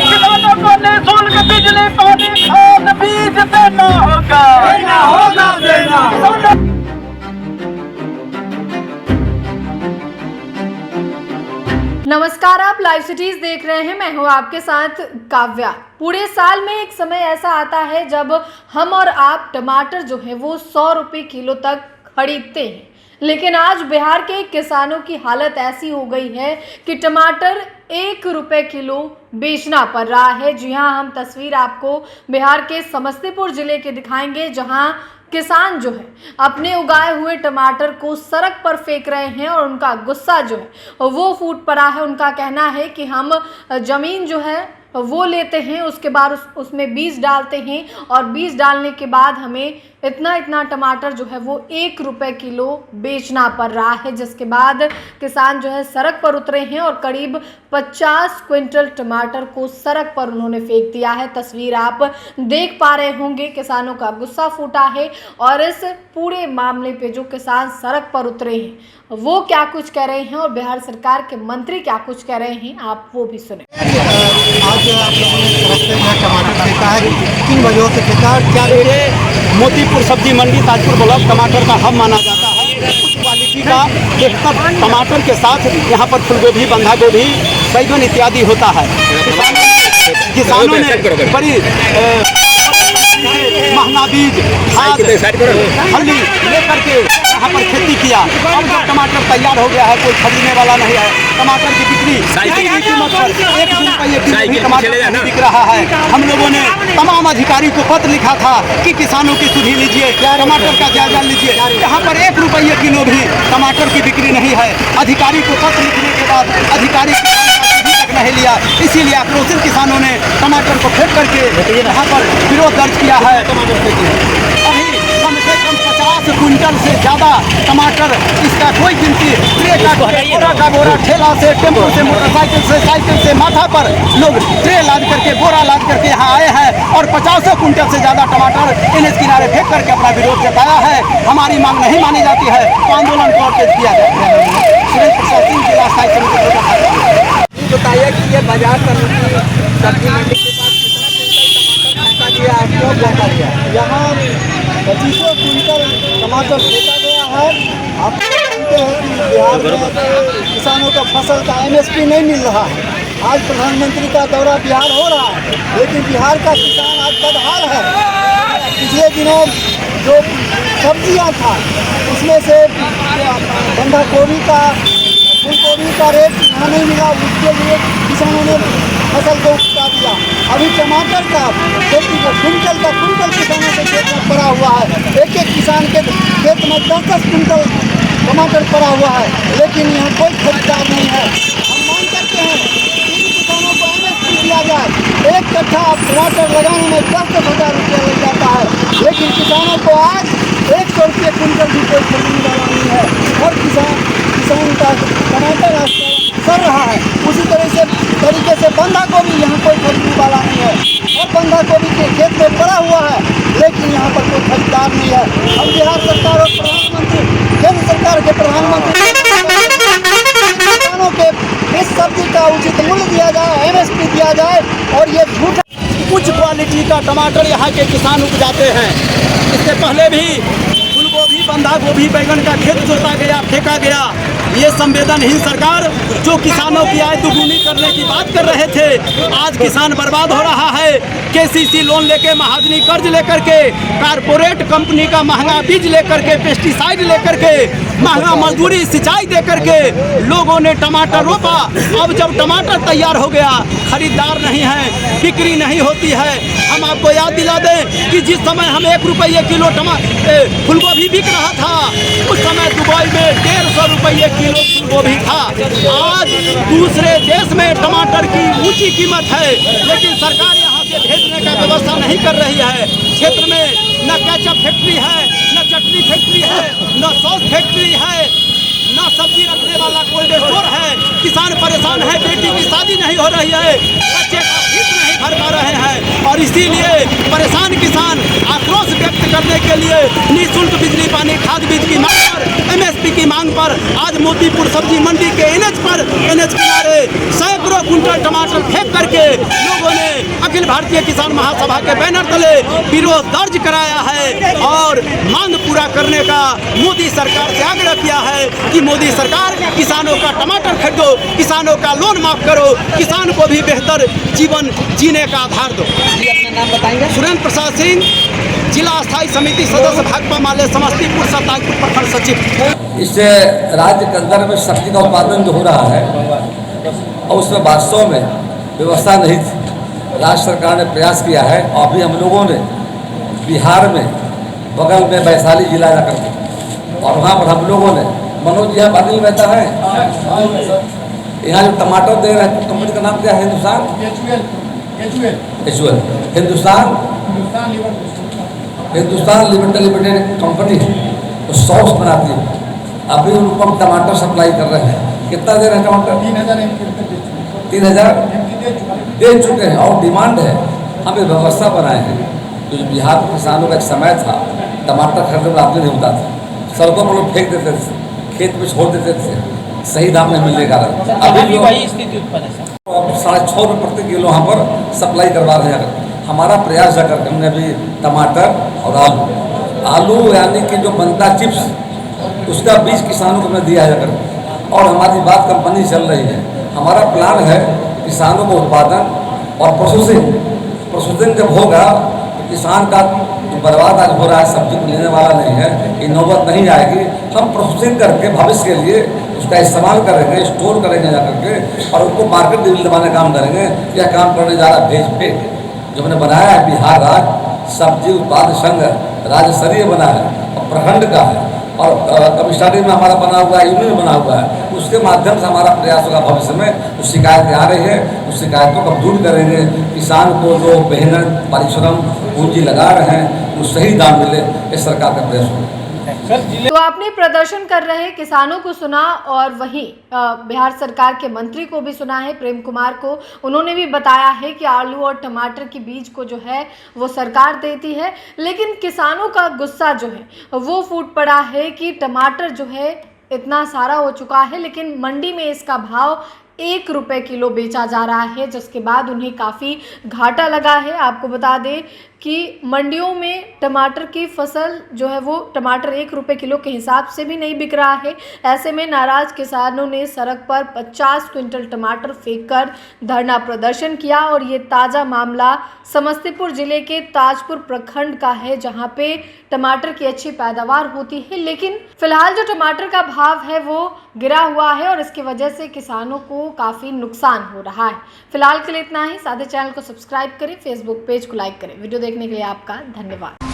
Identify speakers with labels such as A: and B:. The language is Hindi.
A: किसानों को निःशुल्क बिजली पानी खाद बीज देना होगा।
B: नमस्कार, आप लाइव सिटीज देख रहे हैं। मैं हूं आपके साथ काव्या। पूरे साल में एक समय ऐसा आता है जब हम और आप टमाटर जो है वो 100 रुपये किलो तक खरीदते हैं, लेकिन आज बिहार के किसानों की हालत ऐसी हो गई है कि टमाटर 1 रुपये किलो बेचना पड़ रहा है। जी हां, हम तस्वीर आपको बिहार के समस्तीपुर जिले के दिखाएंगे, जहां किसान जो है अपने उगाए हुए टमाटर को सड़क पर फेंक रहे हैं और उनका गुस्सा जो है वो फूट पड़ा है। उनका कहना है कि हम ज़मीन जो है वो लेते हैं, उसके बाद उसमें बीज डालते हैं और बीज डालने के बाद हमें इतना टमाटर जो है वो 1 रुपये किलो बेचना पड़ रहा है, जिसके बाद किसान जो है सड़क पर उतरे हैं और करीब 50 क्विंटल टमाटर को सड़क पर उन्होंने फेंक दिया है। तस्वीर आप देख पा रहे होंगे, किसानों का गुस्सा फूटा है और इस पूरे मामले पे जो किसान सड़क पर उतरे हैं वो क्या कुछ कह रहे हैं और बिहार सरकार के मंत्री क्या कुछ कह रहे हैं, आप वो भी सुने।
C: आज आप लोगों ने रस्ते में टमाटर फेंका है, किन वजहों से फेंका? क्या
D: मोतीपुर सब्जी मंडी ताजपुर ब्लॉक टमाटर का हब माना जाता है। उच्च क्वालिटी का बेहतर टमाटर के साथ यहाँ पर फूलगोभी, बंधा गोभी, बैंगन इत्यादि होता है। किसानों ने बड़ी महंगा बीज, खाद, हल्दी लेकर के यहाँ पर खेती किया। अब जब टमाटर तैयार हो गया है, कोई खरीदने वाला नहीं है। टमाटर की बिक्री कीमत पर 1 रुपये किलो टमाटर बिक रहा है। हम लोगों ने तमाम अधिकारी को पत्र लिखा था कि किसानों की सुधि लीजिए, टमाटर का जायजा लीजिए। यहाँ पर 1 रुपये किलो भी टमाटर की बिक्री नहीं है। अधिकारी को पत्र लिखने के बाद अधिकारी तक नहीं लिया, इसीलिए आक्रोशित किसानों ने टमाटर को फेंक करके यहाँ पर विरोध दर्ज किया है। अभी कम से कम 50 क्विंटल से ज़्यादा टमाटर, इसका कोई गिनती, बोरा का बोरा, ठेला से, टेम्पो से, मोटरसाइकिल से, साइकिल से, माथा पर लोग ट्रे लाद करके, बोरा लाद करके यहाँ आए हैं और 50 क्विंटल से ज़्यादा टमाटर NH किनारे फेंक करके अपना विरोध जताया है। हमारी मांग नहीं मानी जाती है तो आंदोलन को और तेज किया जाए। जिला स्थायी समिति
C: बताइए कि ये बाजार सब्जी मंडी के पास कितना क्विंटल टमाटर फेंका गया है, क्यों फेंका गया? यहाँ 2500 क्विंटल टमाटर फेंका गया है। आप जानते हैं कि बिहार में किसानों का फसल का MSP नहीं मिल रहा है। आज प्रधानमंत्री का दौरा बिहार हो रहा है, लेकिन बिहार का किसान आज बदहाल है। पिछले दिनों जो सब्जियाँ था उसमें से बंधा गोभी का, फूलगोभी का रेट यहाँ नहीं मिला, उसके लिए किसानों ने फसल को उपजा दिया। अभी टमाटर का खेती को कुंटल किसानों के खेत में पड़ा हुआ है। एक किसान के खेत में 10-10 कुंटल टमाटर पड़ा हुआ है, लेकिन यहाँ कोई खरीदार नहीं है। हम मांग करते हैं इन किसानों को MSP दिया जाए। एक कट्ठा टमाटर लगाने में 10-10 हज़ार रुपया लग जाता है, लेकिन किसानों को आज 100 रुपये कुंटल भी कोई खरीदने वाला नहीं है। और किसान का टमाटर आज सड़ रहा है। उसी तरीके से बंधा गोभी यहाँ कोई खरीदने वाला नहीं है और बंधा गोभी के खेत में पड़ा हुआ है, लेकिन यहाँ पर कोई खरीदार नहीं है। हम बिहार सरकार और प्रधानमंत्री, केंद्र सरकार के प्रधानमंत्री किसानों के इस सब्जी का उचित मूल्य दिया जाए, MSP दिया जाए। और ये झूठ
D: उच्च क्वालिटी का टमाटर यहाँ के किसान उपजाते हैं। इससे पहले भी फूलगोभी, बंधा गोभी, बैंगन का खेत जोता गया, फेंका गया। ये संवेदनहीन सरकार जो किसानों की आय दुगुनी करने की बात कर रहे थे, आज किसान बर्बाद हो रहा है। KCC लोन लेके, महाजनी कर्ज लेकर के, कारपोरेट कंपनी का महंगा बीज लेकर के, पेस्टिसाइड लेकर के, महंगा मजदूरी, सिंचाई दे करके लोगों ने टमाटर रोपा। अब जब टमाटर तैयार हो गया, खरीदार नहीं है, बिक्री नहीं होती है। हम आपको याद दिला दें कि जिस समय हम 1 रुपये किलो फूलगोभी बिक रहा था, उस समय दुबई में 150 रुपये किलो फूलगोभी था। आज दूसरे देश में टमाटर की ऊंची कीमत है, लेकिन सरकार यहाँ से भेजने का व्यवस्था नहीं कर रही है। क्षेत्र में न केचप फैक्ट्री है, न चटनी फैक्ट्री है, न सॉस फैक्ट्री है, न सब्जी रखने वाला कोल्ड स्टोर है। किसान परेशान है, बेटी की शादी नहीं हो रही है, बच्चे का फीस नहीं भर पा रहे हैं और इसीलिए परेशान किसान आक्रोश व्यक्त करने के लिए निःशुल्क बिजली पानी खाद बीज की मांग पर, MSP की मांग पर आज मोतीपुर सब्जी मंडी के NH किनारे सैकड़ों 2 कुंटल टमाटर फेंक करके लोगों ने अखिल भारतीय किसान महासभा के बैनर तले विरोध दर्ज कराया है और मांग पूरा करने का मोदी सरकार से आग्रह किया है कि मोदी सरकार किसानों का टमाटर खरीदो, किसानों का लोन माफ करो, किसान को भी बेहतर जीवन जीने का आधार दो।
C: जी, अपना नाम बताएंगे?
D: सुरेंद्र प्रसाद सिंह, जिला स्थायी समिति सदस्य भाकपा माले समस्तीपुर सत्ताईपुर प्रखंड सचिव।
E: इससे राज्य के अंदर में सब्जी का उत्पादन जो हो रहा है और उसमें वास्तव में व्यवस्था नहीं थी। राज्य सरकार ने प्रयास किया है और अभी हम लोगों ने बिहार में बगल में वैशाली जिला जाकर के और वहाँ पर हम लोगों ने मनोज जी बादल रहता है, यहाँ जो टमाटर दे रहे हैं कंपनी का नाम क्या है? हिंदुस्तान लिमिटेड कंपनी तो सॉस बनाती है। अभी उनको हम टमाटर सप्लाई कर रहे हैं। कितना दे रहे हैं टमाटर? 3,000 दे चुके हैं और डिमांड है। हम एक व्यवस्था बनाए हैं। तो बिहार के किसानों का एक समय था, टमाटर खरीदने में आदमी नहीं होता था, सड़कों पर लोग फेंक देते थे, खेत में छोड़ देते थे, सही दाम नहीं मिलने का। अभी वही स्थिति उत्पन्न है। 6.5 रुपये प्रति किलो वहाँ पर सप्लाई करवा रहे हैं। हमारा प्रयास जाकर हमने अभी टमाटर और आलू यानी कि जो बनता चिप्स, उसका बीज किसानों को हमने दिया है जाकर और हमारी बात कंपनी चल रही है। हमारा प्लान है किसानों को उत्पादन और प्रोसेसिंग जब होगा तो किसान का जो बर्बाद आज हो रहा है, सब्जी को लेने वाला नहीं है, ये नौबत नहीं आएगी। हम प्रोसेसिंग करके भविष्य के लिए उसका इस्तेमाल करेंगे, स्टोर करेंगे जा करके और उनको मार्केट दिलवाने काम करेंगे। यह काम करने जा रहा भेज पे जो हमने बनाया है बिहार राज्य सब्जी उत्पाद संघ राज्य स्तरीय बना है और प्रखंड का है और कमिश्नरी में हमारा बना हुआ है, यूनियन बना हुआ है। उसके माध्यम से हमारा प्रयास होगा भविष्य में। उस शिकायतें आ रही है, उस शिकायतों को दूर करेंगे। किसान को जो मेहनत परिश्रम पूंजी लगा रहे हैं वो सही दाम मिले, इस सरकार का प्रयास होगा।
B: तो आपने प्रदर्शन कर रहे किसानों को सुना और वहीं बिहार सरकार के मंत्री को भी सुना है, प्रेम कुमार को। उन्होंने भी बताया है कि आलू और टमाटर की बीज को जो है वो सरकार देती है, लेकिन किसानों का गुस्सा जो है वो फूट पड़ा है कि टमाटर जो है इतना सारा हो चुका है लेकिन मंडी में इसका भाव 1 रुपये किलो बेचा जा रहा है, जिसके बाद उन्हें काफ़ी घाटा लगा है। आपको बता दें कि मंडियों में टमाटर की फसल जो है वो टमाटर 1 रुपये किलो के हिसाब से भी नहीं बिक रहा है। ऐसे में नाराज किसानों ने सड़क पर 50 क्विंटल टमाटर फेंककर धरना प्रदर्शन किया और ये ताज़ा मामला समस्तीपुर जिले के ताजपुर प्रखंड का है, जहां पे टमाटर की अच्छी पैदावार होती है, लेकिन फिलहाल जो टमाटर का भाव है वो गिरा हुआ है और इसकी वजह से किसानों को काफ़ी नुकसान हो रहा है। फिलहाल के लिए इतना ही। सादे चैनल को सब्सक्राइब करें, फेसबुक पेज को लाइक करें। वीडियो देखने के लिए आपका धन्यवाद।